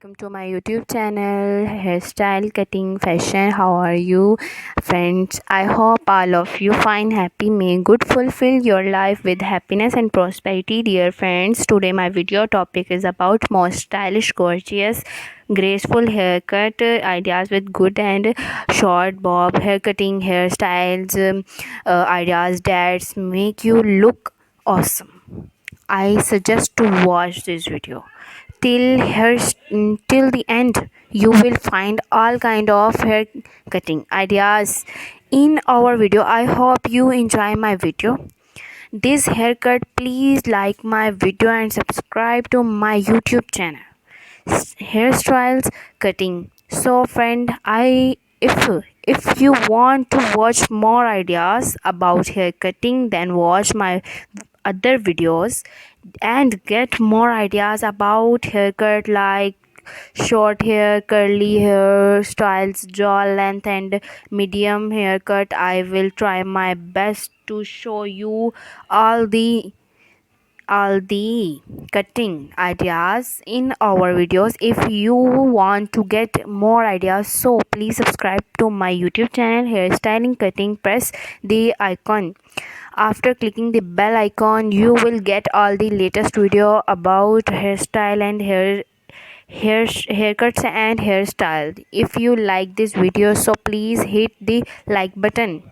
Welcome to my YouTube channel, Hairstyle Cutting Fashion. How are you, friends? I hope all of you find happy. May good fulfill your life with happiness and prosperity, dear friends. Today my video topic is about most stylish, gorgeous, graceful haircut ideas with good and short bob haircutting hairstyles, ideas that make you look awesome. I suggest to watch this video till the end. You will find all kind of hair cutting ideas in our video. I hope you enjoy my video. This haircut, please like my video and subscribe to my YouTube channel, Hairstyles Cutting. So friend, I if you want to watch more ideas about hair cutting, then watch my other videos and get more ideas about haircut like short hair, curly hair styles, jaw length and medium haircut. I will try my best to show you all the all the cutting ideas in our videos. If you want to get more ideas, so please subscribe to my YouTube channel, Hairstyling Cutting. Press the icon. After clicking the bell icon, you will get all the latest video about hairstyle and haircuts and hairstyle. If you like this video, so please hit the like button.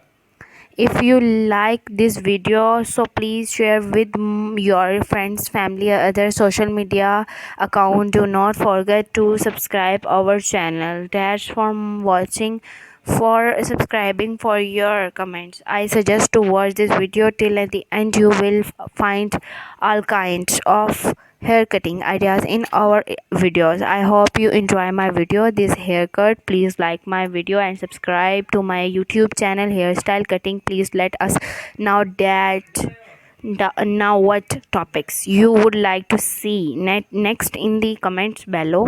If you like this video, so please share with your friends, family, or other social media account. Do not forget to subscribe our channel. That's for watching, for subscribing, for your comments. I suggest to watch this video till at the end. You will find all kinds of hair cutting ideas in our videos. I hope you enjoy my video, this haircut. Please like my video and subscribe to my YouTube channel, Hairstyle Cutting. Please let us know now what topics you would like to see next in the comments below.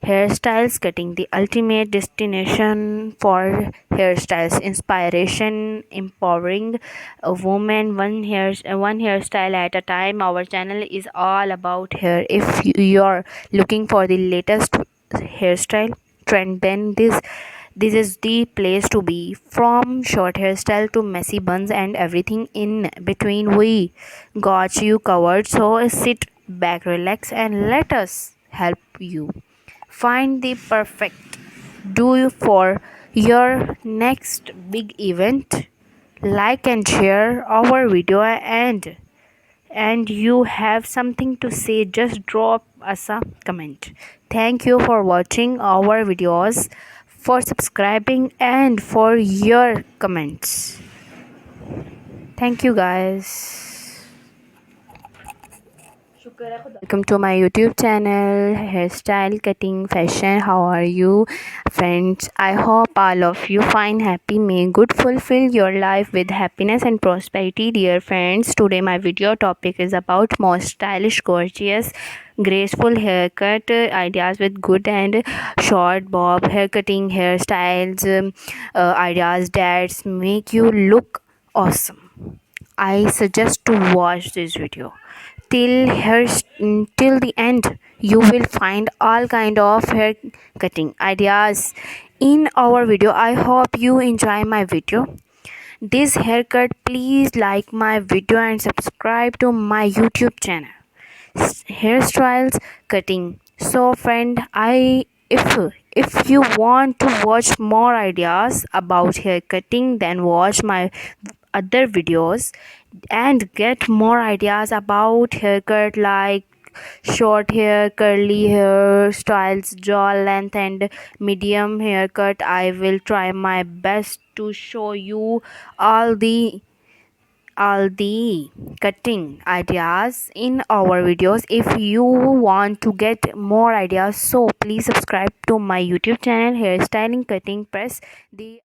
Hairstyles Cutting, the ultimate destination for hairstyles, inspiration, empowering a woman, one hairstyle at a time. Our channel is all about hair. If you're looking for the latest hairstyle trend, then this is the place to be. From short hairstyle to messy buns and everything in between, we got you covered. So sit back, relax, and let us help you find the perfect do for your next big event. Like and share our video, and you have something to say, just drop us a comment. Thank you for watching our videos, for subscribing, and for your comments. Thank you guys. Welcome to my YouTube channel, Hairstyle Cutting Fashion. How are you, friends? I hope all of you find happy. May good fulfill your life with happiness and prosperity, dear friends. Today my video topic is about most stylish, gorgeous, graceful haircut ideas with good and short bob haircutting hairstyles, ideas that make you look awesome. I suggest to watch this video till the end. You will find all kind of hair cutting ideas in our video. I hope you enjoy my video, this haircut. Please like my video and subscribe to my YouTube channel, Hairstyles Cutting. So friend, if you want to watch more ideas about hair cutting, then watch my other videos and get more ideas about haircut like short hair, curly hair styles, jaw length and medium haircut. I will try my best to show you all the cutting ideas in our videos. If you want to get more ideas, so please subscribe to my YouTube channel, Hairstyling Cutting. Press the